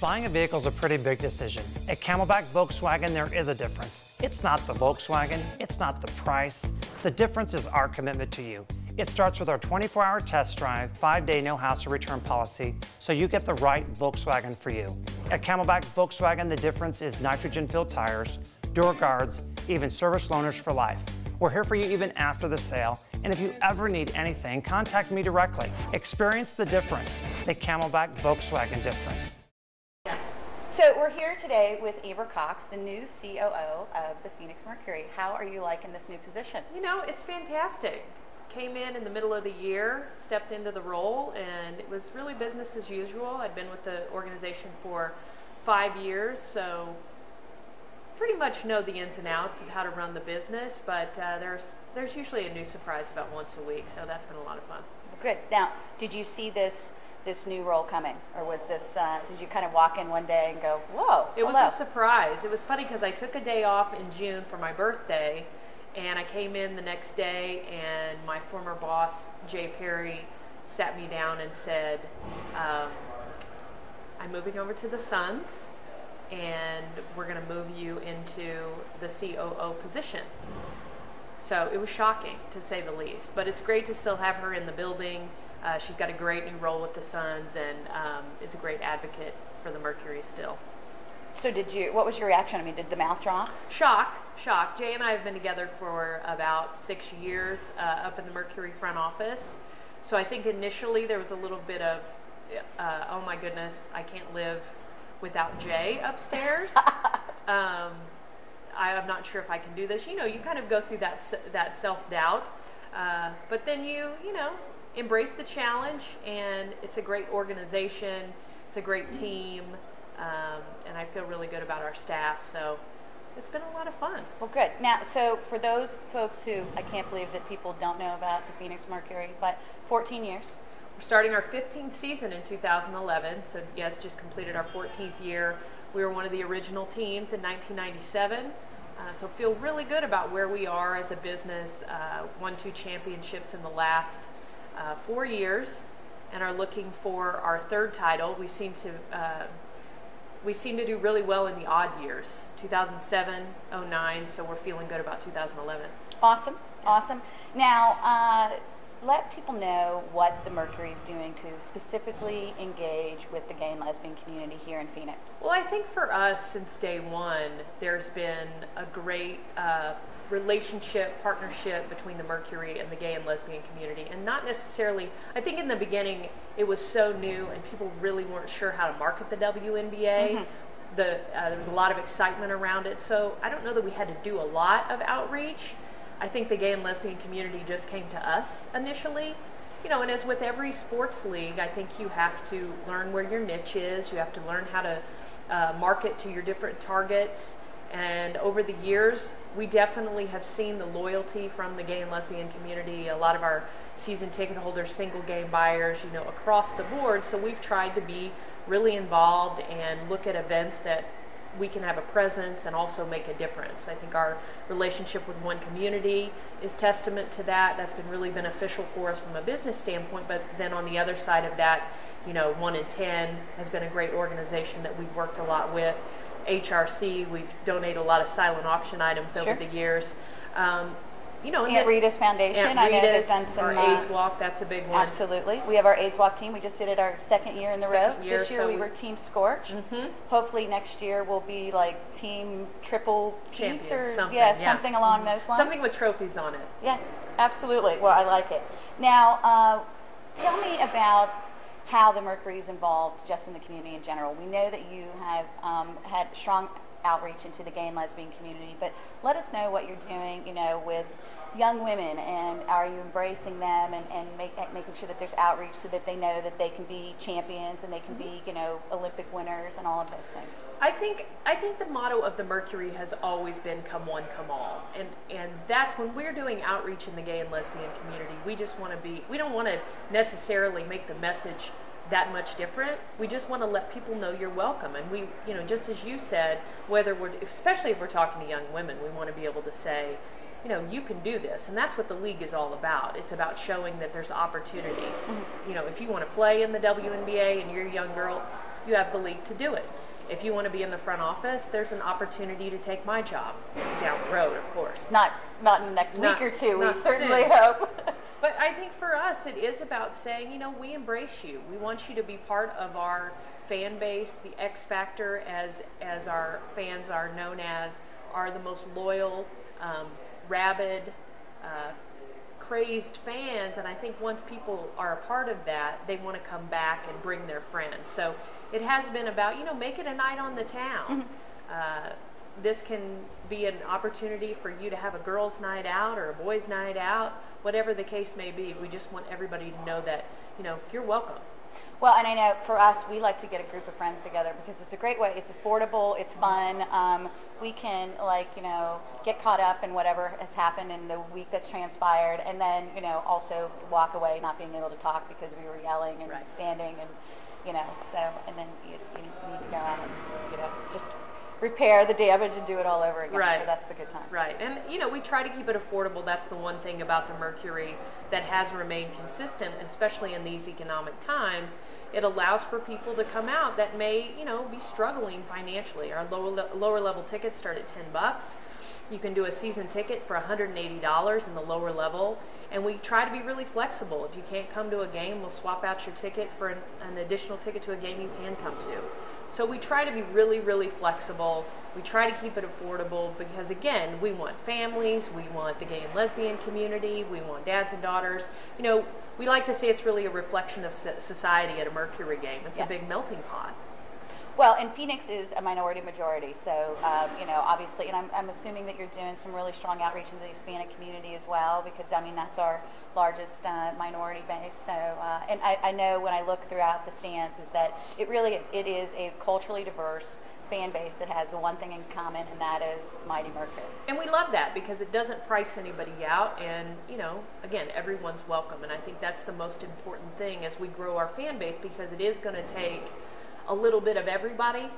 Buying a vehicle is a pretty big decision. At Camelback Volkswagen, there is a difference. It's not the Volkswagen, it's not the price. The difference is our commitment to you. It starts with our 24-hour test drive, 5-day no-hassle return policy, so you get the right Volkswagen for you. At Camelback Volkswagen, the difference is nitrogen-filled tires, door guards, even service loaners for life. We're here for you even after the sale, and if you ever need anything, contact me directly. Experience the difference, the Camelback Volkswagen difference. So we're here today with Amber Cox, the new COO of the Phoenix Mercury. How are you liking this new position? You know, it's fantastic. Came in the middle of the year, stepped into the role, and it was really business as usual. I'd been with the organization for 5 years, so pretty much know the ins and outs of how to run the business, but there's usually a new surprise about once a week, so that's been a lot of fun. Good. Now, did you see this new role coming, or was this, did you kind of walk in one day and go, whoa, It was a surprise. It was funny because I took a day off in June for my birthday, and I came in the next day, and my former boss, Jay Perry, sat me down and said, I'm moving over to the Suns, and we're going to move you into the COO position. So it was shocking, to say the least, but it's great to still have her in the building. She's got a great new role with the Suns and is a great advocate for the Mercury still. So what was your reaction? I mean, did the mouth drop? Shock. Jay and I have been together for about 6 years up in the Mercury front office. So I think initially there was a little bit of, oh my goodness, I can't live without Jay upstairs. I'm not sure if I can do this. You know, you kind of go through that self-doubt. But then you embrace the challenge, and it's a great organization, it's a great team, and I feel really good about our staff, so it's been a lot of fun. Well, good. Now, so for those folks who, I can't believe that people don't know about the Phoenix Mercury, but 14 years. We're starting our 15th season in 2011, so yes, just completed our 14th year. We were one of the original teams in 1997. So feel really good about where we are as a business. Won 2 championships in the last 4 years, and are looking for our 3rd title. We seem to do really well in the odd years, 2007, 09. So we're feeling good about 2011. Awesome. Now, let people know what the Mercury is doing to specifically engage with the gay and lesbian community here in Phoenix. Well, I think for us, since day one, there's been a great partnership between the Mercury and the gay and lesbian community. And not necessarily, I think in the beginning, it was so new and people really weren't sure how to market the WNBA. Mm-hmm. There was a lot of excitement around it. So I don't know that we had to do a lot of outreach. I think the gay and lesbian community just came to us initially. And as with every sports league, I think you have to learn where your niche is. You have to learn how to market to your different targets. And over the years, we definitely have seen the loyalty from the gay and lesbian community. A lot of our season ticket holders, single game buyers, across the board. So we've tried to be really involved and look at events that we can have a presence and also make a difference. I think our relationship with One Community is testament to that. That's been really beneficial for us from a business standpoint, but then on the other side of that, 1 in 10 has been a great organization that we've worked a lot with. HRC, we've donated a lot of silent auction items over the years. Aunt Rita's Foundation, I know they've done some... Our AIDS Walk, that's a big one. Absolutely. We have our AIDS Walk team. We just did it our 2nd year in the row. This year we were Team Scorch. Mm-hmm. Hopefully next year we'll be like Team Triple Champions or something along those lines. Something with trophies on it. Yeah, absolutely. Well, I like it. Now, tell me about how the Mercury is involved just in the community in general. We know that you have had strong outreach into the gay and lesbian community, but let us know what you're doing, with young women, and are you embracing them and making sure that there's outreach so that they know that they can be champions and they can be, Olympic winners and all of those things. I think the motto of the Mercury has always been come one, come all. And that's when we're doing outreach in the gay and lesbian community. We don't want to necessarily make the message that much different. We just want to let people know you're welcome. And we, just as you said, especially if we're talking to young women, we want to be able to say, you can do this. And that's what the league is all about. It's about showing that there's opportunity. Mm-hmm. If you want to play in the WNBA and you're a young girl, you have the league to do it. If you want to be in the front office, there's an opportunity to take my job down the road, of course. Not in the next week or two, we certainly soon. hope. But I think for us, it is about saying, you know, we embrace you. We want you to be part of our fan base. The X Factor, as our fans are known as, are the most loyal, rabid, crazed fans. And I think once people are a part of that, they want to come back and bring their friends. So it has been about, you know, make it a night on the town. This can be an opportunity for you to have a girls' night out or a boys' night out, whatever the case may be. We just want everybody to know that, you know, you're welcome. Well, and I know for us, we like to get a group of friends together because it's a great way. It's affordable, it's fun. We can, like, you know, get caught up in whatever has happened in the week that's transpired, and then, you know, also walk away not being able to talk because we were yelling and standing, and, you know, so, and then you need to go out and, you know, just repair the damage and do it all over again. Right. So that's the good time. Right. And, you know, we try to keep it affordable. That's the one thing about the Mercury that has remained consistent, especially in these economic times. It allows for people to come out that may, you know, be struggling financially. Our lower level tickets start at $10. You can do a season ticket for $180 in the lower level. And we try to be really flexible. If you can't come to a game, we'll swap out your ticket for an additional ticket to a game you can come to. So we try to be really, really flexible. We try to keep it affordable because, again, we want families, we want the gay and lesbian community, we want dads and daughters. You know, we like to say it's really a reflection of society at a Mercury game. It's a big melting pot. Well, and Phoenix is a minority majority, so, you know, obviously, and I'm assuming that you're doing some really strong outreach into the Hispanic community as well, because, I mean, that's our largest minority base. So, and I know when I look throughout the stands is that it really is, it is a culturally diverse fan base that has the one thing in common, and that is Mighty Mercury. And we love that because it doesn't price anybody out, and, you know, again, everyone's welcome, and I think that's the most important thing as we grow our fan base, because it is going to take a little bit of everybody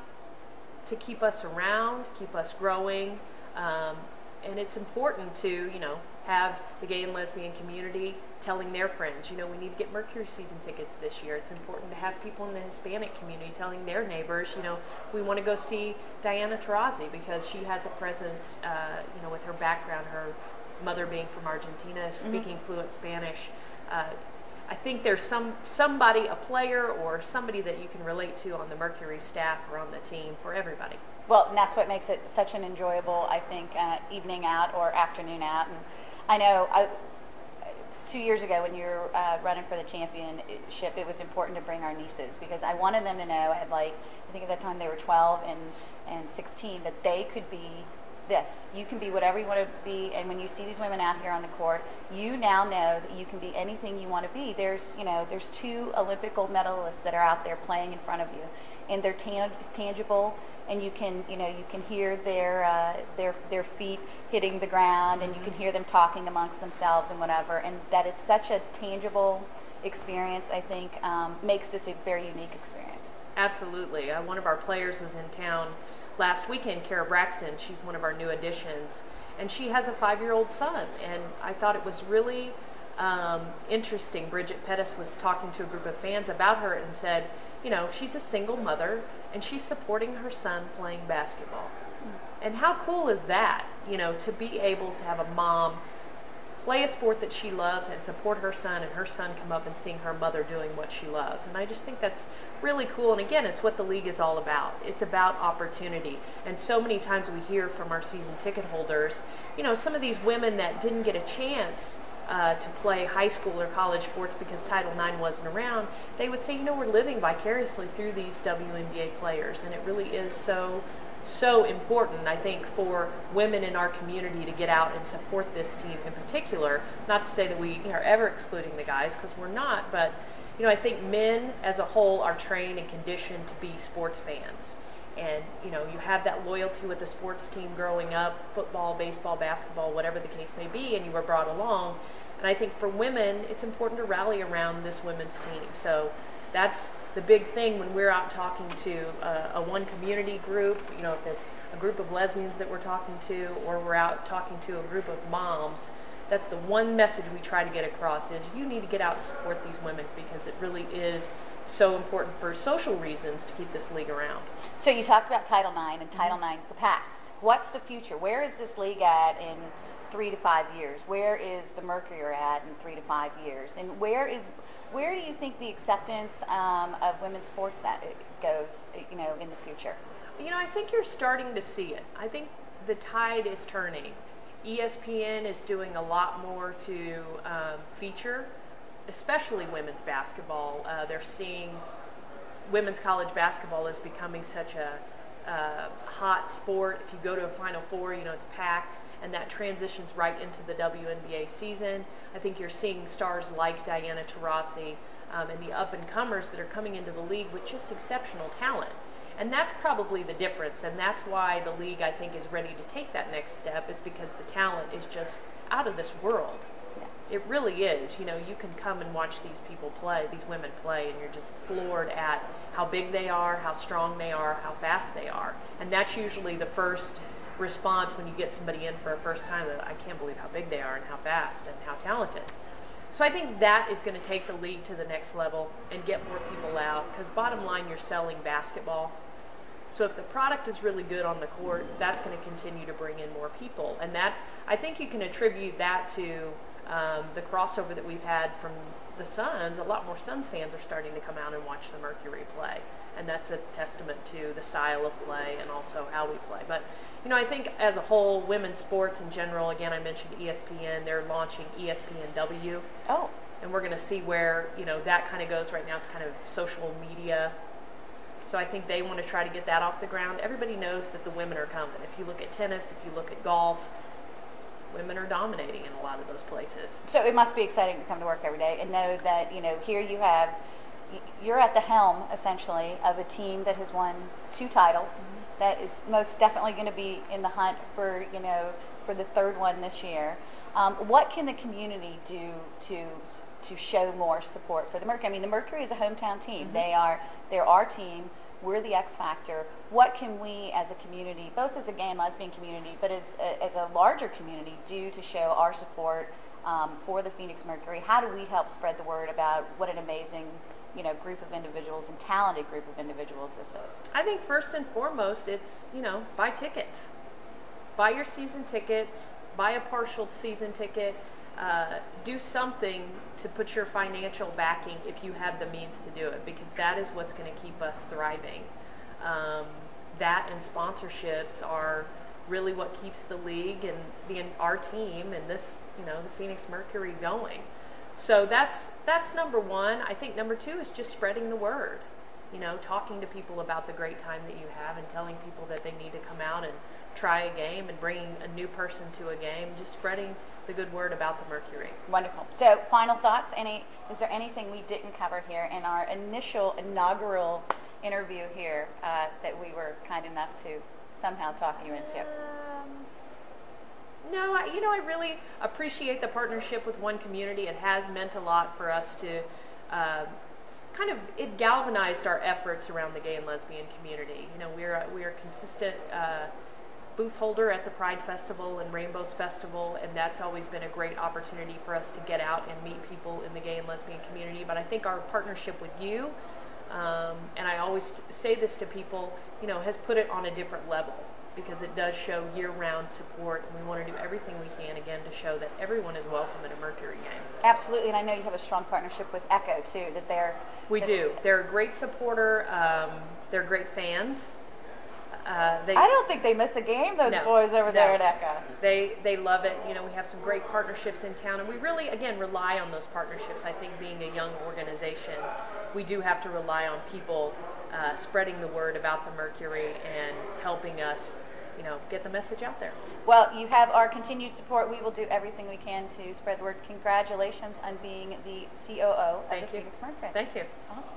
to keep us around, keep us growing, and it's important to, you know, have the gay and lesbian community telling their friends, you know, we need to get Mercury season tickets this year. It's important to have people in the Hispanic community telling their neighbors, you know, we want to go see Diana Taurasi because she has a presence, you know, with her background, her mother being from Argentina, speaking fluent Spanish. I think there's somebody, a player or somebody that you can relate to on the Mercury staff or on the team for everybody. Well, and that's what makes it such an enjoyable, I think, evening out or afternoon out. And I know 2 years ago when you were running for the championship, it was important to bring our nieces because I wanted them to know at, like, I think at that time they were 12 and 16, that they could be this. You can be whatever you want to be, and when you see these women out here on the court, you now know that you can be anything you want to be. There's 2 Olympic gold medalists that are out there playing in front of you, and they're tangible, and you can hear their feet hitting the ground, and you can hear them talking amongst themselves and whatever, and that it's such a tangible experience, I think, makes this a very unique experience. Absolutely. One of our players was in town last weekend, Kara Braxton. She's one of our new additions, and she has a 5-year-old son, and I thought it was really interesting. Bridget Pettis was talking to a group of fans about her and said, you know, she's a single mother and she's supporting her son playing basketball. And how cool is that, you know, to be able to have a mom play a sport that she loves and support her son, and her son come up and seeing her mother doing what she loves. And I just think that's really cool. And again, it's what the league is all about. It's about opportunity. And so many times we hear from our season ticket holders, you know, some of these women that didn't get a chance to play high school or college sports because Title IX wasn't around, they would say, you know, we're living vicariously through these WNBA players. And it really is so important, I think, for women in our community to get out and support this team in particular. Not to say that we are ever excluding the guys, because we're not, but, you know, I think men as a whole are trained and conditioned to be sports fans. And, you know, you have that loyalty with the sports team growing up, football, baseball, basketball, whatever the case may be, and you were brought along. And I think for women, it's important to rally around this women's team. So that's the big thing when we're out talking to a one community group, you know, if it's a group of lesbians that we're talking to, or we're out talking to a group of moms, that's the one message we try to get across is you need to get out and support these women, because it really is so important for social reasons to keep this league around. So you talked about Title IX, and Title IX is the past. What's the future? Where is this league at in 3 to 5 years? Where is the Mercury at in 3 to 5 years? And where do you think the acceptance of women's sports goes, in the future? I think you're starting to see it. I think the tide is turning. ESPN is doing a lot more to feature, especially women's basketball. They're seeing women's college basketball is becoming such a hot sport. If you go to a Final Four, it's packed, and that transitions right into the WNBA season. I think you're seeing stars like Diana Taurasi and the up-and-comers that are coming into the league with just exceptional talent. And that's probably the difference, and that's why the league, I think, is ready to take that next step, is because the talent is just out of this world. It really is. You can come and watch these people play, these women play, and you're just floored at how big they are, how strong they are, how fast they are. And that's usually the first response when you get somebody in for a first time, that I can't believe how big they are and how fast and how talented. So I think that is going to take the league to the next level and get more people out, because bottom line, you're selling basketball. So if the product is really good on the court, that's going to continue to bring in more people. And that, I think you can attribute that to the crossover that we've had from the Suns. A lot more Suns fans are starting to come out and watch the Mercury play. And that's a testament to the style of play and also how we play. But, I think as a whole, women's sports in general, again, I mentioned ESPN, they're launching ESPNW. Oh. And we're going to see where, that kind of goes. Right now it's kind of social media. So I think they want to try to get that off the ground. Everybody knows that the women are coming. If you look at tennis, if you look at golf, women are dominating in a lot of those places. So it must be exciting to come to work every day and know that, here you're at the helm, essentially, of a team that has won 2 titles, that is most definitely going to be in the hunt for, for the 3rd one this year. What can the community do to show more support for the Mercury? I mean, the Mercury is a hometown team. They're our team. We're the X factor. What can we as a community, both as a gay and lesbian community, but as a larger community, do to show our support for the Phoenix Mercury? How do we help spread the word about what an amazing group of individuals and talented group of individuals this is? I think first and foremost, it's, buy tickets. Buy your season tickets. Buy a partial season ticket. Do something to put your financial backing if you have the means to do it, because that is what's going to keep us thriving. That and sponsorships are really what keeps the league and our team and this, the Phoenix Mercury going. So that's number one. I think number 2 is just spreading the word. Talking to people about the great time that you have and telling people that they need to come out and try a game and bringing a new person to a game, just spreading the good word about the Mercury. Wonderful. So final thoughts, is there anything we didn't cover here in our inaugural interview here that we were kind enough to somehow talk you into? No, I really appreciate the partnership with One Community. It has meant a lot for us to it galvanized our efforts around the gay and lesbian community. We're a consistent booth holder at the Pride Festival and Rainbows Festival, and that's always been a great opportunity for us to get out and meet people in the gay and lesbian community. But I think our partnership with you, and I always say this to people, has put it on a different level, because it does show year-round support, and we want to do everything we can, again, to show that everyone is welcome at a Mercury game. Absolutely, and I know you have a strong partnership with Echo, too, We do. They're a great supporter. They're great fans. I don't think they miss a game, those boys over there at Echo. They love it. We have some great partnerships in town, and we really, again, rely on those partnerships. I think being a young organization, we do have to rely on people spreading the word about the Mercury and helping us, get the message out there. Well, you have our continued support. We will do everything we can to spread the word. Congratulations on being the COO of the Phoenix Mercury. Thank you. Awesome.